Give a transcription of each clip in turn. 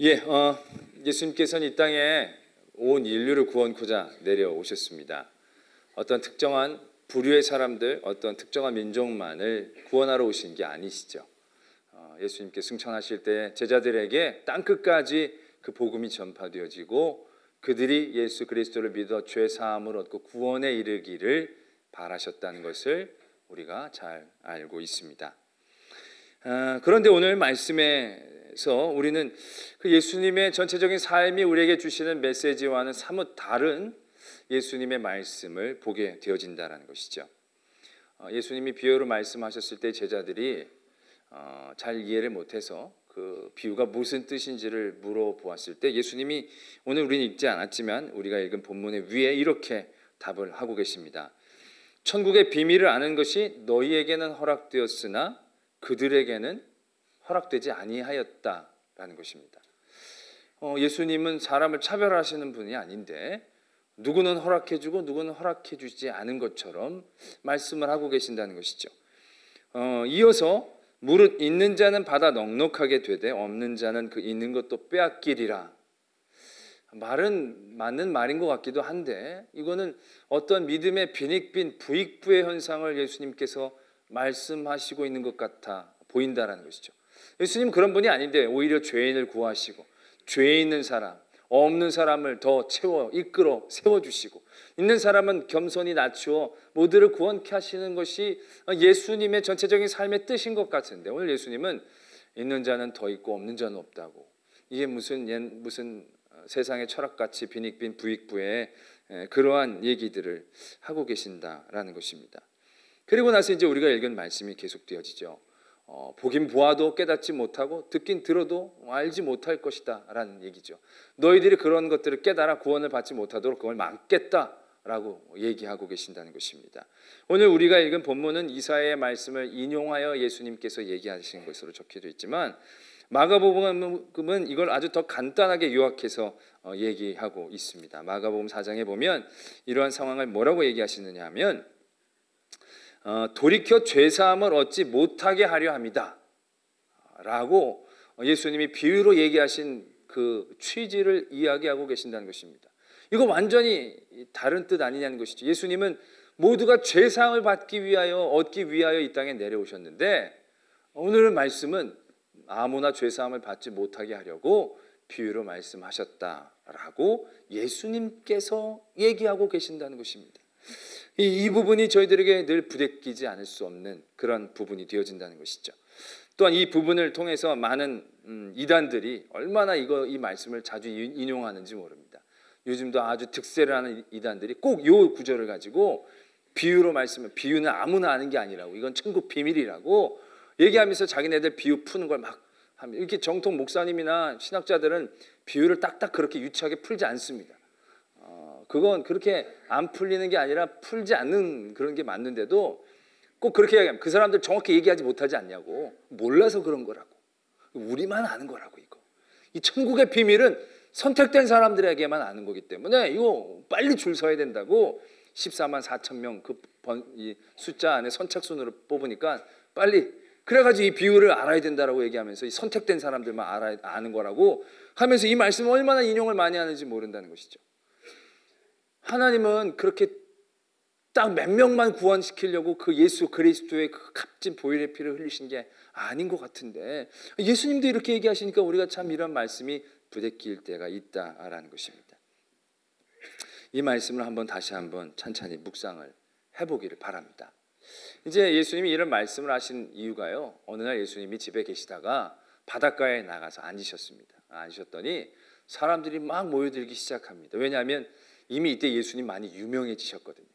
예, 예수님께서는 이 땅에 온 인류를 구원코자 내려오셨습니다. 어떤 특정한 부류의 사람들, 어떤 특정한 민족만을 구원하러 오신 게 아니시죠. 예수님께 승천하실 때 제자들에게 땅끝까지 그 복음이 전파되어지고 그들이 예수 그리스도를 믿어 죄 사함을 얻고 구원에 이르기를 바라셨다는 것을 우리가 잘 알고 있습니다. 그런데 오늘 말씀에서 우리는 그 예수님의 전체적인 삶이 우리에게 주시는 메시지와는 사뭇 다른 예수님의 말씀을 보게 되어진다는 것이죠. 예수님이 비유로 말씀하셨을 때 제자들이 잘 이해를 못해서 그 비유가 무슨 뜻인지를 물어보았을 때 예수님이 오늘 우리는 읽지 않았지만 우리가 읽은 본문의 위에 이렇게 답을 하고 계십니다. 천국의 비밀을 아는 것이 너희에게는 허락되었으나 그들에게는 허락되지 아니하였다라는 것입니다. 예수님은 사람을 차별하시는 분이 아닌데 누구는 허락해주고 누구는 허락해주지 않은 것처럼 말씀을 하고 계신다는 것이죠. 이어서 무릇 있는 자는 받아 넉넉하게 되되 없는 자는 그 있는 것도 빼앗기리라. 말은 맞는 말인 것 같기도 한데 이거는 어떤 믿음의 빈익빈 부익부의 현상을 예수님께서 말씀하시고 있는 것 같아 보인다라는 것이죠. 예수님 그런 분이 아닌데 오히려 죄인을 구하시고 죄 있는 사람, 없는 사람을 더 채워 이끌어 세워주시고 있는 사람은 겸손히 낮추어 모두를 구원케 하시는 것이 예수님의 전체적인 삶의 뜻인 것 같은데 오늘 예수님은 있는 자는 더 있고 없는 자는 없다고 이게 무슨 세상의 철학같이 빈익빈 부익부의 그러한 얘기들을 하고 계신다라는 것입니다. 그리고 나서 이제 우리가 읽은 말씀이 계속되어지죠. 보긴 보아도 깨닫지 못하고 듣긴 들어도 알지 못할 것이다 라는 얘기죠. 너희들이 그런 것들을 깨달아 구원을 받지 못하도록 그걸 막겠다라고 얘기하고 계신다는 것입니다. 오늘 우리가 읽은 본문은 이사야의 말씀을 인용하여 예수님께서 얘기하신 것으로 적혀져 있지만 마가복음은 이걸 아주 더 간단하게 요약해서 얘기하고 있습니다. 마가복음 4장에 보면 이러한 상황을 뭐라고 얘기하시느냐 하면 돌이켜 죄사함을 얻지 못하게 하려 합니다 라고 예수님이 비유로 얘기하신 그 취지를 이야기하고 계신다는 것입니다. 이거 완전히 다른 뜻 아니냐는 것이죠. 예수님은 모두가 죄사함을 받기 위하여 얻기 위하여 이 땅에 내려오셨는데 오늘 말씀은 아무나 죄사함을 받지 못하게 하려고 비유로 말씀하셨다라고 예수님께서 얘기하고 계신다는 것입니다. 이 부분이 저희들에게 늘 부대끼지 않을 수 없는 그런 부분이 되어진다는 것이죠. 또한 이 부분을 통해서 많은 이단들이 얼마나 이 말씀을 자주 인용하는지 모릅니다. 요즘도 아주 득세를 하는 이단들이 꼭 이 구절을 가지고 비유로 말씀을 비유는 아무나 아는 게 아니라고 이건 천국 비밀이라고 얘기하면서 자기네들 비유 푸는 걸 막 합니다. 이렇게 정통 목사님이나 신학자들은 비유를 딱딱 그렇게 유치하게 풀지 않습니다. 그건 그렇게 안 풀리는 게 아니라 풀지 않는 그런 게 맞는데도 꼭 그렇게 얘기하면 그 사람들 정확히 얘기하지 못하지 않냐고. 몰라서 그런 거라고. 우리만 아는 거라고 이거. 이 천국의 비밀은 선택된 사람들에게만 아는 거기 때문에 이거 빨리 줄 서야 된다고 14만 4천 명 이 숫자 안에 선착순으로 뽑으니까 빨리 그래가지고 이 비유를 알아야 된다라고 얘기하면서 이 선택된 사람들만 아는 거라고 하면서 이 말씀을 얼마나 인용을 많이 하는지 모른다는 것이죠. 하나님은 그렇게 딱 몇 명만 구원시키려고 그 예수 그리스도의 그 값진 보혈의 피를 흘리신 게 아닌 것 같은데 예수님도 이렇게 얘기하시니까 우리가 참 이런 말씀이 부대낄 때가 있다라는 것입니다. 이 말씀을 다시 한번 찬찬히 묵상을 해보기를 바랍니다. 이제 예수님이 이런 말씀을 하신 이유가요. 어느 날 예수님이 집에 계시다가 바닷가에 나가서 앉으셨습니다. 앉으셨더니 사람들이 막 모여들기 시작합니다. 왜냐하면 이미 이때 예수님 많이 유명해지셨거든요.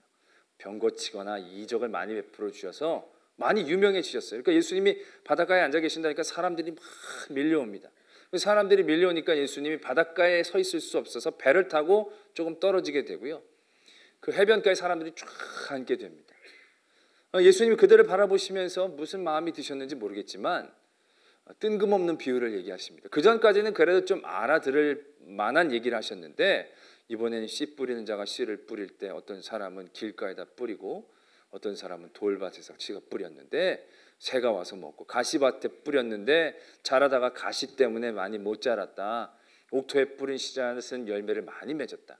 병 고치거나 이적을 많이 베풀어 주셔서 많이 유명해지셨어요. 그러니까 예수님이 바닷가에 앉아 계신다니까 사람들이 막 밀려옵니다. 사람들이 밀려오니까 예수님이 바닷가에 서 있을 수 없어서 배를 타고 조금 떨어지게 되고요. 그 해변가에 사람들이 쫙 앉게 됩니다. 예수님이 그들을 바라보시면서 무슨 마음이 드셨는지 모르겠지만 뜬금없는 비유를 얘기하십니다. 그전까지는 그래도 좀 알아들을 만한 얘기를 하셨는데 이번에는 씨 뿌리는 자가 씨를 뿌릴 때 어떤 사람은 길가에다 뿌리고 어떤 사람은 돌밭에서 치가 뿌렸는데 새가 와서 먹고, 가시밭에 뿌렸는데 자라다가 가시 때문에 많이 못 자랐다. 옥토에 뿌린 씨앗은 열매를 많이 맺었다.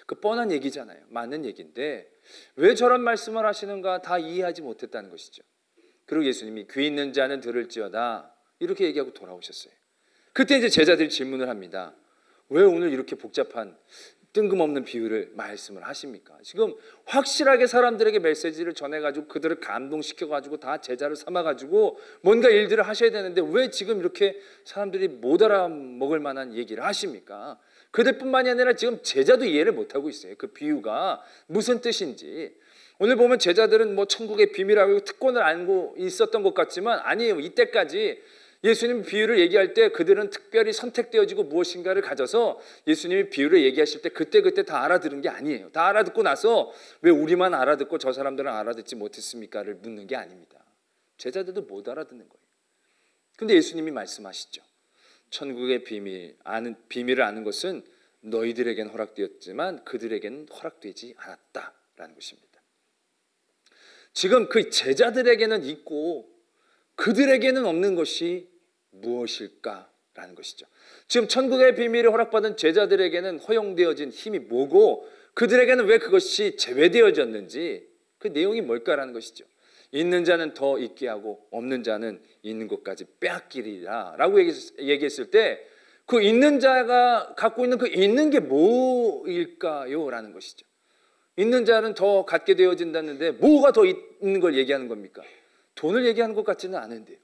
그 뻔한 얘기잖아요. 맞는 얘기인데 왜 저런 말씀을 하시는가 다 이해하지 못했다는 것이죠. 그리고 예수님이 귀 있는 자는 들을지어다 이렇게 얘기하고 돌아오셨어요. 그때 이제 제자들이 질문을 합니다. 왜 오늘 이렇게 복잡한 뜬금없는 비유를 말씀을 하십니까? 지금 확실하게 사람들에게 메시지를 전해가지고 그들을 감동시켜가지고 다 제자를 삼아가지고 뭔가 일들을 하셔야 되는데 왜 지금 이렇게 사람들이 못 알아먹을 만한 얘기를 하십니까? 그들뿐만이 아니라 지금 제자도 이해를 못하고 있어요. 그 비유가 무슨 뜻인지. 오늘 보면 제자들은 뭐 천국의 비밀하고 특권을 알고 있었던 것 같지만 아니에요. 이때까지 예수님 비유를 얘기할 때 그들은 특별히 선택되어지고 무엇인가를 가져서 예수님이 비유를 얘기하실 때 그때 다 알아들은 게 아니에요. 다 알아듣고 나서 왜 우리만 알아듣고 저 사람들은 알아듣지 못했습니까를 묻는 게 아닙니다. 제자들도 못 알아듣는 거예요. 근데 예수님이 말씀하시죠. 천국의 비밀을 아는 것은 너희들에겐 허락되었지만 그들에게는 허락되지 않았다라는 것입니다. 지금 그 제자들에게는 있고 그들에게는 없는 것이 무엇일까라는 것이죠. 지금 천국의 비밀을 허락받은 제자들에게는 허용되어진 힘이 뭐고 그들에게는 왜 그것이 제외되어졌는지 그 내용이 뭘까라는 것이죠. 있는 자는 더 있게 하고 없는 자는 있는 것까지 빼앗기리라 라고 얘기했을 때 그 있는 자가 갖고 있는 그 있는 게 뭐일까요? 라는 것이죠. 있는 자는 더 갖게 되어진다는데 뭐가 더 있는 걸 얘기하는 겁니까? 돈을 얘기하는 것 같지는 않은데요.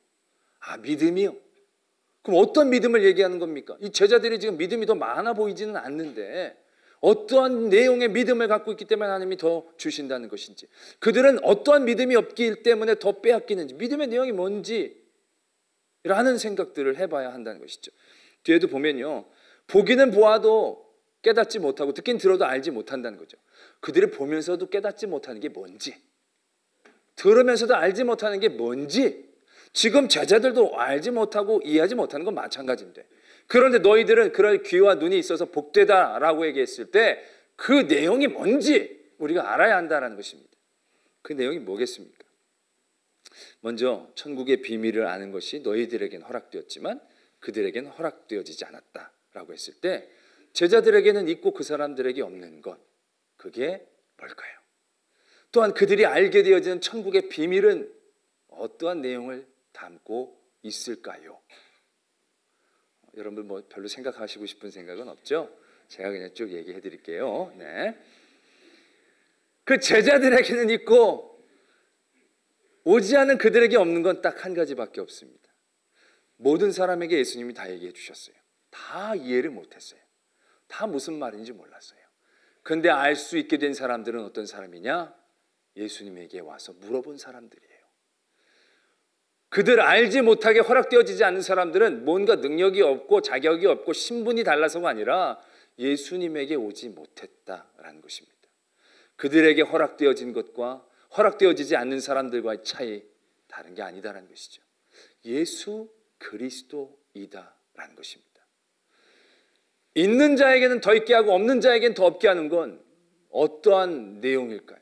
믿음이요? 그럼 어떤 믿음을 얘기하는 겁니까? 이 제자들이 지금 믿음이 더 많아 보이지는 않는데 어떠한 내용의 믿음을 갖고 있기 때문에 하나님이 더 주신다는 것인지, 그들은 어떠한 믿음이 없기 때문에 더 빼앗기는지, 믿음의 내용이 뭔지 라는 생각들을 해봐야 한다는 것이죠. 뒤에도 보면요, 보기는 보아도 깨닫지 못하고 듣긴 들어도 알지 못한다는 거죠. 그들이 보면서도 깨닫지 못하는 게 뭔지, 들으면서도 알지 못하는 게 뭔지, 지금 제자들도 알지 못하고 이해하지 못하는 건 마찬가지인데, 그런데 너희들은 그럴 귀와 눈이 있어서 복되다라고 얘기했을 때 그 내용이 뭔지 우리가 알아야 한다는 것입니다. 그 내용이 뭐겠습니까? 먼저 천국의 비밀을 아는 것이 너희들에겐 허락되었지만 그들에겐 허락되어지지 않았다라고 했을 때 제자들에게는 있고 그 사람들에게 없는 것, 그게 뭘까요? 또한 그들이 알게 되어지는 천국의 비밀은 어떠한 내용을 담고 있을까요? 여러분 뭐 별로 생각하시고 싶은 생각은 없죠? 제가 그냥 쭉 얘기해 드릴게요. 네. 그 제자들에게는 있고 오지 않은 그들에게 없는 건 딱 한 가지밖에 없습니다. 모든 사람에게 예수님이 다 얘기해 주셨어요. 다 이해를 못했어요. 다 무슨 말인지 몰랐어요. 근데 알 수 있게 된 사람들은 어떤 사람이냐? 예수님에게 와서 물어본 사람들이에요. 그들 알지 못하게 허락되어지지 않는 사람들은 뭔가 능력이 없고 자격이 없고 신분이 달라서가 아니라 예수님에게 오지 못했다라는 것입니다. 그들에게 허락되어진 것과 허락되어지지 않는 사람들과의 차이, 다른 게 아니다라는 것이죠. 예수 그리스도이다라는 것입니다. 있는 자에게는 더 있게 하고 없는 자에게는 더 없게 하는 건 어떠한 내용일까요?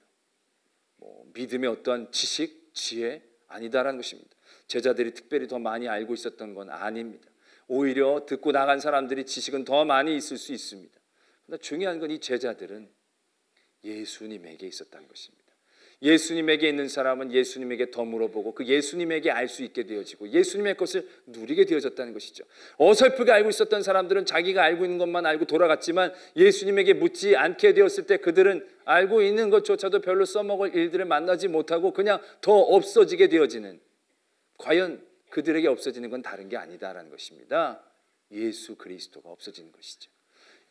믿음의 어떠한 지식, 지혜 아니다라는 것입니다. 제자들이 특별히 더 많이 알고 있었던 건 아닙니다. 오히려 듣고 나간 사람들이 지식은 더 많이 있을 수 있습니다. 그러나 중요한 건 이 제자들은 예수님에게 있었다는 것입니다. 예수님에게 있는 사람은 예수님에게 더 물어보고 그 예수님에게 알 수 있게 되어지고 예수님의 것을 누리게 되어졌다는 것이죠. 어설프게 알고 있었던 사람들은 자기가 알고 있는 것만 알고 돌아갔지만 예수님에게 묻지 않게 되었을 때 그들은 알고 있는 것조차도 별로 써먹을 일들을 만나지 못하고 그냥 더 없어지게 되어지는, 과연 그들에게 없어지는 건 다른 게 아니다라는 것입니다. 예수 그리스도가 없어지는 것이죠.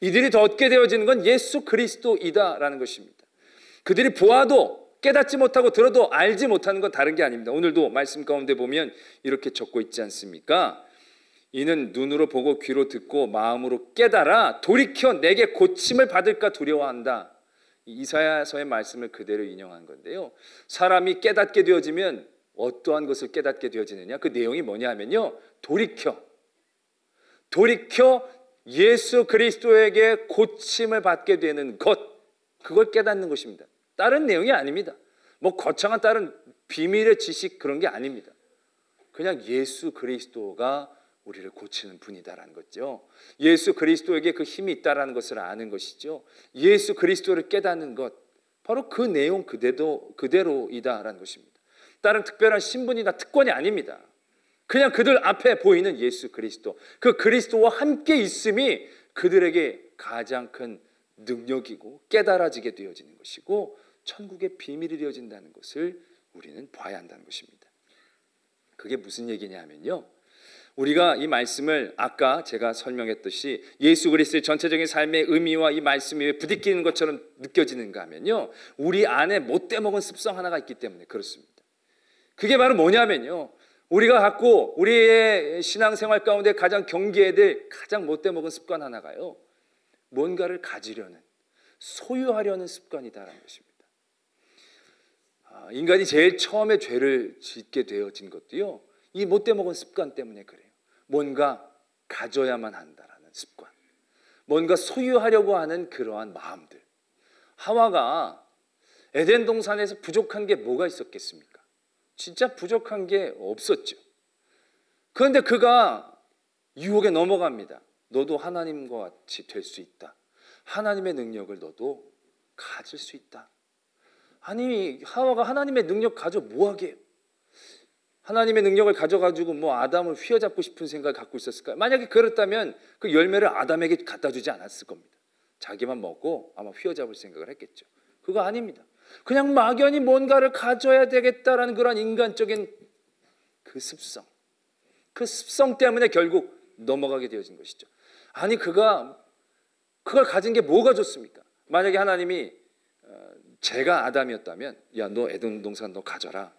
이들이 더 얻게 되어지는 건 예수 그리스도이다라는 것입니다. 그들이 보아도 깨닫지 못하고 들어도 알지 못하는 건 다른 게 아닙니다. 오늘도 말씀 가운데 보면 이렇게 적고 있지 않습니까? 이는 눈으로 보고 귀로 듣고 마음으로 깨달아 돌이켜 내게 고침을 받을까 두려워한다. 이사야서의 말씀을 그대로 인용한 건데요. 사람이 깨닫게 되어지면 어떠한 것을 깨닫게 되어지느냐? 그 내용이 뭐냐 하면요, 돌이켜 예수 그리스도에게 고침을 받게 되는 것, 그걸 깨닫는 것입니다. 다른 내용이 아닙니다. 뭐 거창한 다른 비밀의 지식 그런 게 아닙니다. 그냥 예수 그리스도가 우리를 고치는 분이다라는 거죠. 예수 그리스도에게 그 힘이 있다라는 것을 아는 것이죠. 예수 그리스도를 깨닫는 것, 바로 그 내용 그대로이다라는 것입니다. 다른 특별한 신분이나 특권이 아닙니다. 그냥 그들 앞에 보이는 예수 그리스도, 그 그리스도와 함께 있음이 그들에게 가장 큰 능력이고 깨달아지게 되어지는 것이고 천국의 비밀이 되어진다는 것을 우리는 봐야 한다는 것입니다. 그게 무슨 얘기냐 하면요, 우리가 이 말씀을 아까 제가 설명했듯이 예수 그리스도의 전체적인 삶의 의미와 이 말씀이 왜 부딪히는 것처럼 느껴지는가 하면요, 우리 안에 못돼 먹은 습성 하나가 있기 때문에 그렇습니다. 그게 바로 뭐냐면요, 우리가 갖고 우리의 신앙생활 가운데 가장 경계해야 될 가장 못돼 먹은 습관 하나가요, 뭔가를 가지려는, 소유하려는 습관이다라는 것입니다. 인간이 제일 처음에 죄를 짓게 되어진 것도요, 이 못돼 먹은 습관 때문에 그래요. 뭔가 가져야만 한다라는 습관, 뭔가 소유하려고 하는 그러한 마음들. 하와가 에덴 동산에서 부족한 게 뭐가 있었겠습니까? 진짜 부족한 게 없었죠. 그런데 그가 유혹에 넘어갑니다. 너도 하나님과 같이 될 수 있다. 하나님의 능력을 너도 가질 수 있다. 아니, 하와가 하나님의 능력 가져 뭐하게 해요? 하나님의 능력을 가져가지고 뭐 아담을 휘어잡고 싶은 생각을 갖고 있었을까요? 만약에 그렇다면 그 열매를 아담에게 갖다 주지 않았을 겁니다. 자기만 먹고 아마 휘어잡을 생각을 했겠죠. 그거 아닙니다. 그냥 막연히 뭔가를 가져야 되겠다라는 그런 인간적인 그 습성, 그 습성 때문에 결국 넘어가게 되어진 것이죠. 아니, 그걸 가진 게 뭐가 좋습니까? 만약에 하나님이 제가 아담이었다면, 야, 너 에덴 동산 너 가져라,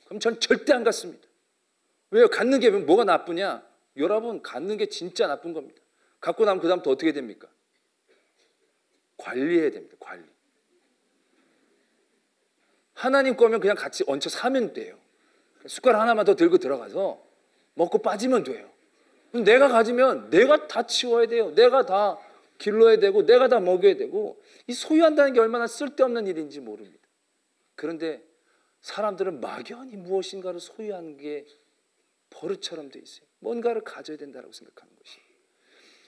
그럼 전 절대 안 갖습니다. 왜요? 갖는 게 뭐가 나쁘냐? 여러분, 갖는 게 진짜 나쁜 겁니다. 갖고 나면 그 다음부터 어떻게 됩니까? 관리해야 됩니다. 관리. 하나님 거면 그냥 같이 얹혀 사면 돼요. 숟가락 하나만 더 들고 들어가서 먹고 빠지면 돼요. 내가 가지면 내가 다 치워야 돼요. 내가 다 길러야 되고 내가 다 먹여야 되고, 이 소유한다는 게 얼마나 쓸데없는 일인지 모릅니다. 그런데 사람들은 막연히 무엇인가를 소유하는 게 버릇처럼 돼 있어요. 뭔가를 가져야 된다고 생각하는 것이.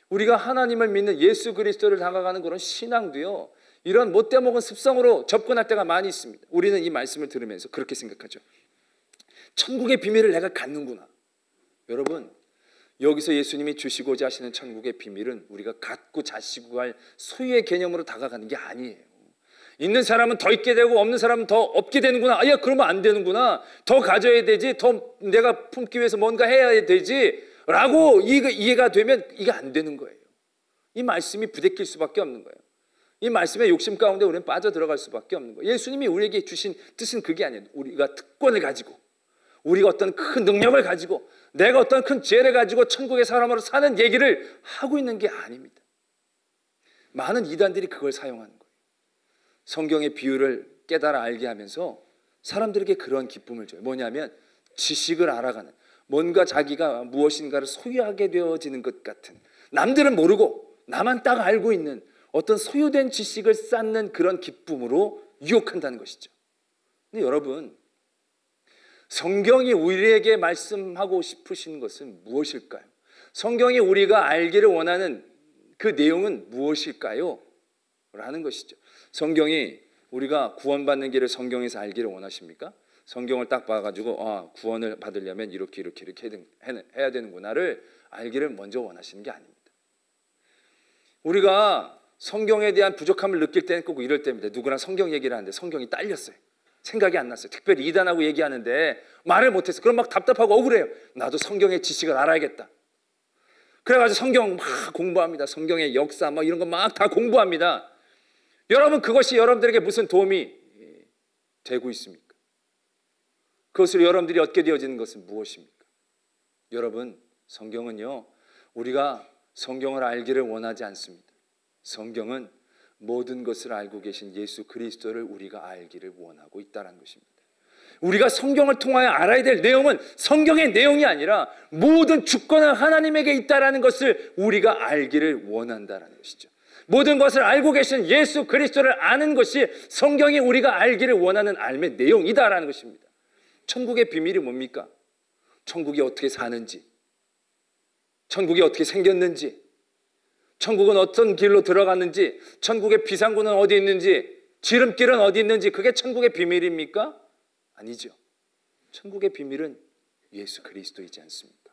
우리가 하나님을 믿는 예수 그리스도를 다가가는 그런 신앙도요, 이런 못돼 먹은 습성으로 접근할 때가 많이 있습니다. 우리는 이 말씀을 들으면서 그렇게 생각하죠. 천국의 비밀을 내가 갖는구나. 여러분, 여기서 예수님이 주시고자 하시는 천국의 비밀은 우리가 갖고 자시고 할 소유의 개념으로 다가가는 게 아니에요. 있는 사람은 더 있게 되고 없는 사람은 더 없게 되는구나. 야, 그러면 안 되는구나. 더 가져야 되지. 더 내가 품기 위해서 뭔가 해야 되지. 라고 이해가 되면 이게 안 되는 거예요. 이 말씀이 부대낄 수밖에 없는 거예요. 이 말씀의 욕심 가운데 우리는 빠져들어갈 수밖에 없는 거예요. 예수님이 우리에게 주신 뜻은 그게 아니에요. 우리가 특권을 가지고, 우리가 어떤 큰 능력을 가지고, 내가 어떤 큰 지혜를 가지고 천국의 사람으로 사는 얘기를 하고 있는 게 아닙니다. 많은 이단들이 그걸 사용하는 거예요. 성경의 비유를 깨달아 알게 하면서 사람들에게 그런 기쁨을 줘요. 뭐냐면 지식을 알아가는, 뭔가 자기가 무엇인가를 소유하게 되어지는 것 같은, 남들은 모르고 나만 딱 알고 있는 어떤 소유된 지식을 쌓는 그런 기쁨으로 유혹한다는 것이죠. 근데 여러분, 성경이 우리에게 말씀하고 싶으신 것은 무엇일까요? 성경이 우리가 알기를 원하는 그 내용은 무엇일까요? 라는 것이죠. 성경이 우리가 구원받는 길을 성경에서 알기를 원하십니까? 성경을 딱 봐가지고 구원을 받으려면 이렇게 해야 되는구나를 알기를 먼저 원하시는 게 아닙니다. 우리가 성경에 대한 부족함을 느낄 때는 꼭 이럴 때입니다. 누구나 성경 얘기를 하는데 성경이 딸렸어요. 생각이 안 났어요. 특별히 이단하고 얘기하는데 말을 못해서 그럼 막 답답하고 억울해요. 나도 성경의 지식을 알아야겠다. 그래가지고 성경 막 공부합니다. 성경의 역사 막 이런 거 막 다 공부합니다. 여러분, 그것이 여러분들에게 무슨 도움이 되고 있습니까? 그것으로 여러분들이 얻게 되어지는 것은 무엇입니까? 여러분, 성경은요, 우리가 성경을 알기를 원하지 않습니다. 성경은 모든 것을 알고 계신 예수 그리스도를 우리가 알기를 원하고 있다는 것입니다. 우리가 성경을 통하여 알아야 될 내용은 성경의 내용이 아니라 모든 주권은 하나님에게 있다는 것을 우리가 알기를 원한다는 것이죠. 모든 것을 알고 계신 예수 그리스도를 아는 것이 성경이 우리가 알기를 원하는 삶의 내용이다라는 것입니다. 천국의 비밀이 뭡니까? 천국이 어떻게 사는지, 천국이 어떻게 생겼는지, 천국은 어떤 길로 들어갔는지, 천국의 비상구는 어디 있는지, 지름길은 어디 있는지, 그게 천국의 비밀입니까? 아니죠. 천국의 비밀은 예수 그리스도이지 않습니까?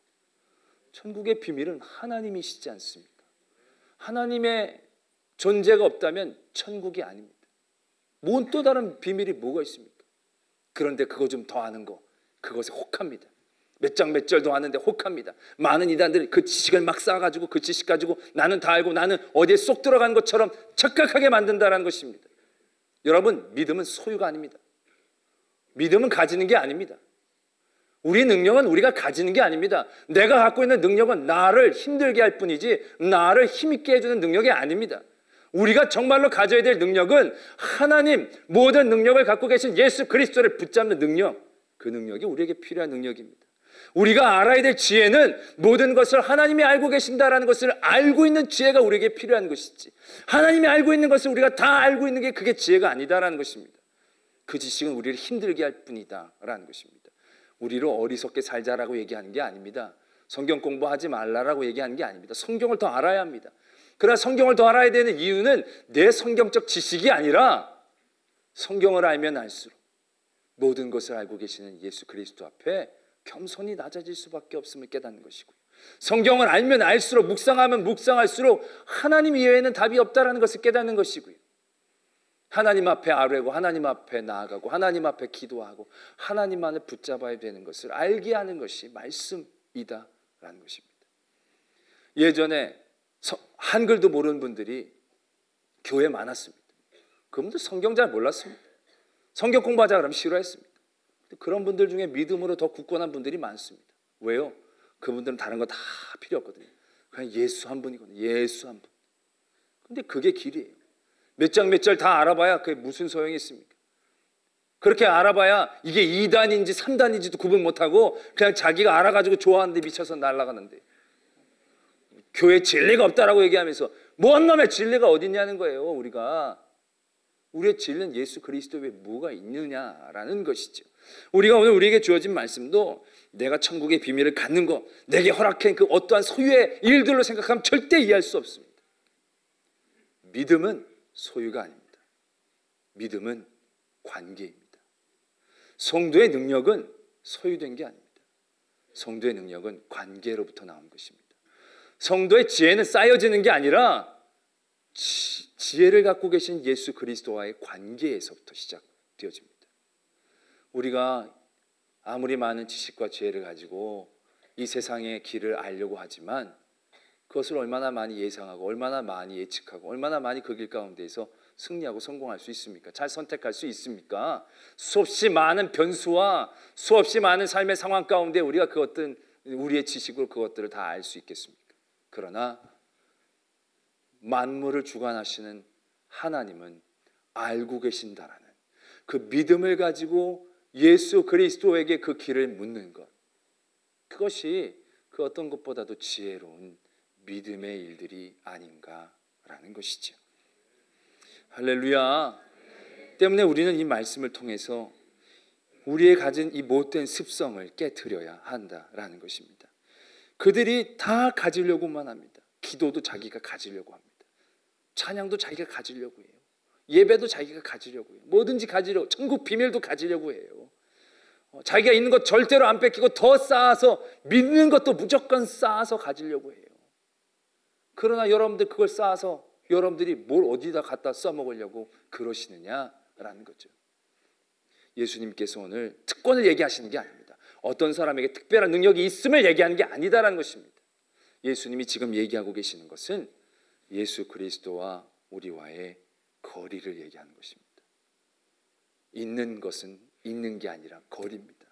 천국의 비밀은 하나님이시지 않습니까? 하나님의 존재가 없다면 천국이 아닙니다. 뭔 또 다른 비밀이 뭐가 있습니까? 그런데 그거 좀 더 아는 거, 그것에 혹합니다. 몇 장 몇 절 더 아는데 혹합니다. 많은 이단들이 그 지식을 막 쌓아가지고 그 지식 가지고 나는 다 알고 나는 어디에 쏙 들어간 것처럼 착각하게 만든다는 것입니다. 여러분, 믿음은 소유가 아닙니다. 믿음은 가지는 게 아닙니다. 우리 능력은 우리가 가지는 게 아닙니다. 내가 갖고 있는 능력은 나를 힘들게 할 뿐이지 나를 힘있게 해주는 능력이 아닙니다. 우리가 정말로 가져야 될 능력은 하나님, 모든 능력을 갖고 계신 예수 그리스도를 붙잡는 능력, 그 능력이 우리에게 필요한 능력입니다. 우리가 알아야 될 지혜는 모든 것을 하나님이 알고 계신다라는 것을 알고 있는 지혜가 우리에게 필요한 것이지, 하나님이 알고 있는 것을 우리가 다 알고 있는 게 그게 지혜가 아니다라는 것입니다. 그 지식은 우리를 힘들게 할 뿐이다라는 것입니다. 우리를 어리석게 살자라고 얘기하는 게 아닙니다. 성경 공부하지 말라라고 얘기하는 게 아닙니다. 성경을 더 알아야 합니다. 그러나 성경을 더 알아야 되는 이유는 내 성경적 지식이 아니라 성경을 알면 알수록 모든 것을 알고 계시는 예수 그리스도 앞에 겸손히 낮아질 수밖에 없음을 깨닫는 것이고요. 성경을 알면 알수록, 묵상하면 묵상할수록 하나님 이외에는 답이 없다라는 것을 깨닫는 것이고요. 하나님 앞에 아뢰고 하나님 앞에 나아가고 하나님 앞에 기도하고 하나님만을 붙잡아야 되는 것을 알게 하는 것이 말씀이다라는 것입니다. 예전에 한글도 모르는 분들이 교회에 많았습니다. 그분들 성경 잘 몰랐습니다. 성경 공부하자 그러면 싫어했습니다. 그런 분들 중에 믿음으로 더 굳건한 분들이 많습니다. 왜요? 그분들은 다른 거 다 필요 없거든요. 그냥 예수 한 분이거든요. 예수 한 분. 근데 그게 길이에요. 몇 장 몇 절 다 알아봐야 그게 무슨 소용이 있습니까? 그렇게 알아봐야 이게 2단인지 3단인지도 구분 못하고 그냥 자기가 알아가지고 좋아하는데 미쳐서 날아가는데, 교회 진리가 없다라고 얘기하면서 뭔 놈의 진리가 어딨냐는 거예요. 우리의 진리는 예수 그리스도 외에 뭐가 있느냐라는 것이죠. 우리가 오늘 우리에게 주어진 말씀도 내가 천국의 비밀을 갖는 것, 내게 허락한 그 어떠한 소유의 일들로 생각하면 절대 이해할 수 없습니다. 믿음은 소유가 아닙니다. 믿음은 관계입니다. 성도의 능력은 소유된 게 아닙니다. 성도의 능력은 관계로부터 나온 것입니다. 성도의 지혜는 쌓여지는 게 아니라 지혜를 갖고 계신 예수 그리스도와의 관계에서부터 시작되어집니다. 우리가 아무리 많은 지식과 지혜를 가지고 이 세상의 길을 알려고 하지만 그것을 얼마나 많이 예상하고 얼마나 많이 예측하고 얼마나 많이 그 길 가운데에서 승리하고 성공할 수 있습니까? 잘 선택할 수 있습니까? 수없이 많은 변수와 수없이 많은 삶의 상황 가운데 우리가 우리의 지식으로 그것들을 다 알 수 있겠습니까? 그러나 만물을 주관하시는 하나님은 알고 계신다라는 그 믿음을 가지고 예수 그리스도에게 그 길을 묻는 것, 그것이 그 어떤 것보다도 지혜로운 믿음의 일들이 아닌가라는 것이죠. 할렐루야. 때문에 우리는 이 말씀을 통해서 우리의 가진 이 못된 습성을 깨트려야 한다라는 것입니다. 그들이 다 가지려고만 합니다. 기도도 자기가 가지려고 합니다. 찬양도 자기가 가지려고 해요. 예배도 자기가 가지려고 해요. 뭐든지 가지려고, 천국 비밀도 가지려고 해요. 자기가 있는 것 절대로 안 뺏기고 더 쌓아서, 믿는 것도 무조건 쌓아서 가지려고 해요. 그러나 여러분들 그걸 쌓아서 여러분들이 뭘 어디다 갖다 써먹으려고 그러시느냐라는 거죠. 예수님께서 오늘 특권을 얘기하시는 게 아닙니다. 어떤 사람에게 특별한 능력이 있음을 얘기하는 게 아니다라는 것입니다. 예수님이 지금 얘기하고 계시는 것은 예수 그리스도와 우리와의 거리를 얘기하는 것입니다. 있는 것은 있는 게 아니라 거리입니다.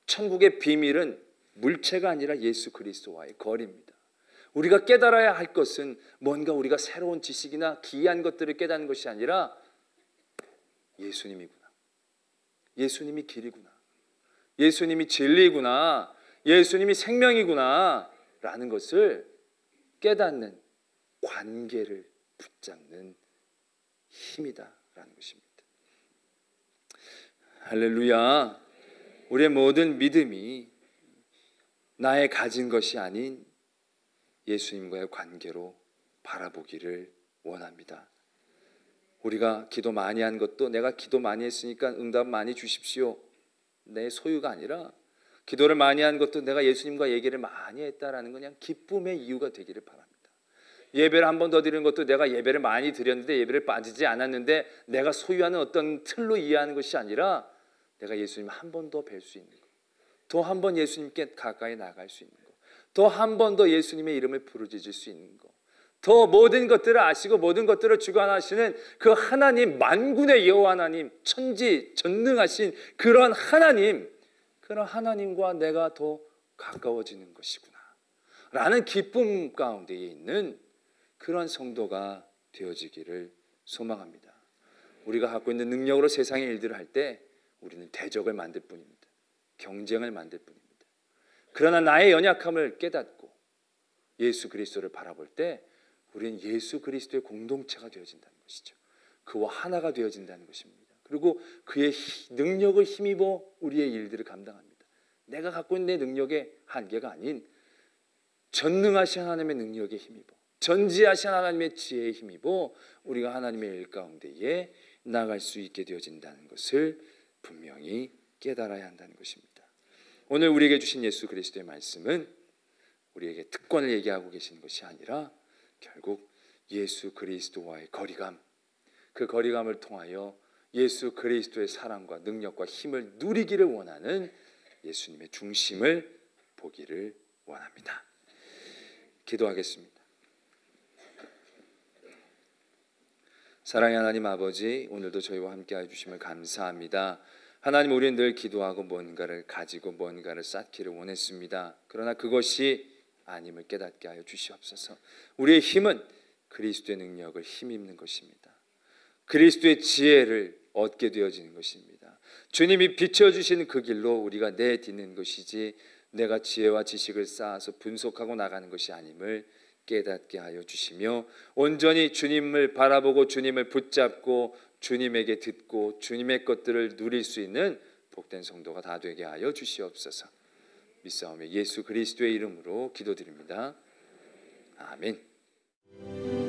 천국의 비밀은 물체가 아니라 예수 그리스도와의 거리입니다. 우리가 깨달아야 할 것은 뭔가 우리가 새로운 지식이나 기이한 것들을 깨닫는 것이 아니라 예수님이구나, 예수님이 길이구나, 예수님이 진리구나, 예수님이 생명이구나 라는 것을 깨닫는 관계를 붙잡는 힘이다라는 것입니다. 할렐루야. 우리의 모든 믿음이 나의 가진 것이 아닌 예수님과의 관계로 바라보기를 원합니다. 우리가 기도 많이 한 것도 내가 기도 많이 했으니까 응답 많이 주십시오, 내 소유가 아니라, 기도를 많이 한 것도 내가 예수님과 얘기를 많이 했다라는 건 그냥 기쁨의 이유가 되기를 바랍니다. 예배를 한 번 더 드리는 것도 내가 예배를 많이 드렸는데 예배를 빠지지 않았는데 내가 소유하는 어떤 틀로 이해하는 것이 아니라 내가 예수님 한 번 더 뵐 수 있는 것, 더 한 번 예수님께 가까이 나갈 수 있는 것, 더 한 번 더 예수님의 이름을 부르짖을 수 있는 것, 더 모든 것들을 아시고 모든 것들을 주관하시는 그 하나님, 만군의 여호와 하나님, 천지 전능하신 그런 하나님과 내가 더 가까워지는 것이구나 라는 기쁨 가운데에 있는 그런 성도가 되어지기를 소망합니다. 우리가 갖고 있는 능력으로 세상의 일들을 할 때 우리는 대적을 만들 뿐입니다. 경쟁을 만들 뿐입니다. 그러나 나의 연약함을 깨닫고 예수 그리스도를 바라볼 때 우리는 예수 그리스도의 공동체가 되어진다는 것이죠. 그와 하나가 되어진다는 것입니다. 그리고 그의 능력을 힘입어 우리의 일들을 감당합니다. 내가 갖고 있는 내 능력의 한계가 아닌 전능하신 하나님의 능력에 힘입어, 전지하신 하나님의 지혜에 힘입어 우리가 하나님의 일 가운데에 나갈 수 있게 되어진다는 것을 분명히 깨달아야 한다는 것입니다. 오늘 우리에게 주신 예수 그리스도의 말씀은 우리에게 특권을 얘기하고 계시는 것이 아니라 결국 예수 그리스도와의 거리감, 그 거리감을 통하여 예수 그리스도의 사랑과 능력과 힘을 누리기를 원하는 예수님의 중심을 보기를 원합니다. 기도하겠습니다. 사랑의 하나님 아버지, 오늘도 저희와 함께해 주심을 감사합니다. 하나님, 우리는 늘 기도하고 뭔가를 가지고 뭔가를 쌓기를 원했습니다. 그러나 그것이 아님을 깨닫게 하여 주시옵소서. 우리의 힘은 그리스도의 능력을 힘입는 것입니다. 그리스도의 지혜를 얻게 되어지는 것입니다. 주님이 비춰주신 그 길로 우리가 내딛는 것이지 내가 지혜와 지식을 쌓아서 분석하고 나가는 것이 아님을 깨닫게 하여 주시며 온전히 주님을 바라보고 주님을 붙잡고 주님에게 듣고 주님의 것들을 누릴 수 있는 복된 성도가 다 되게 하여 주시옵소서. 믿사오며 예수 그리스도의 이름으로 기도드립니다. 아멘.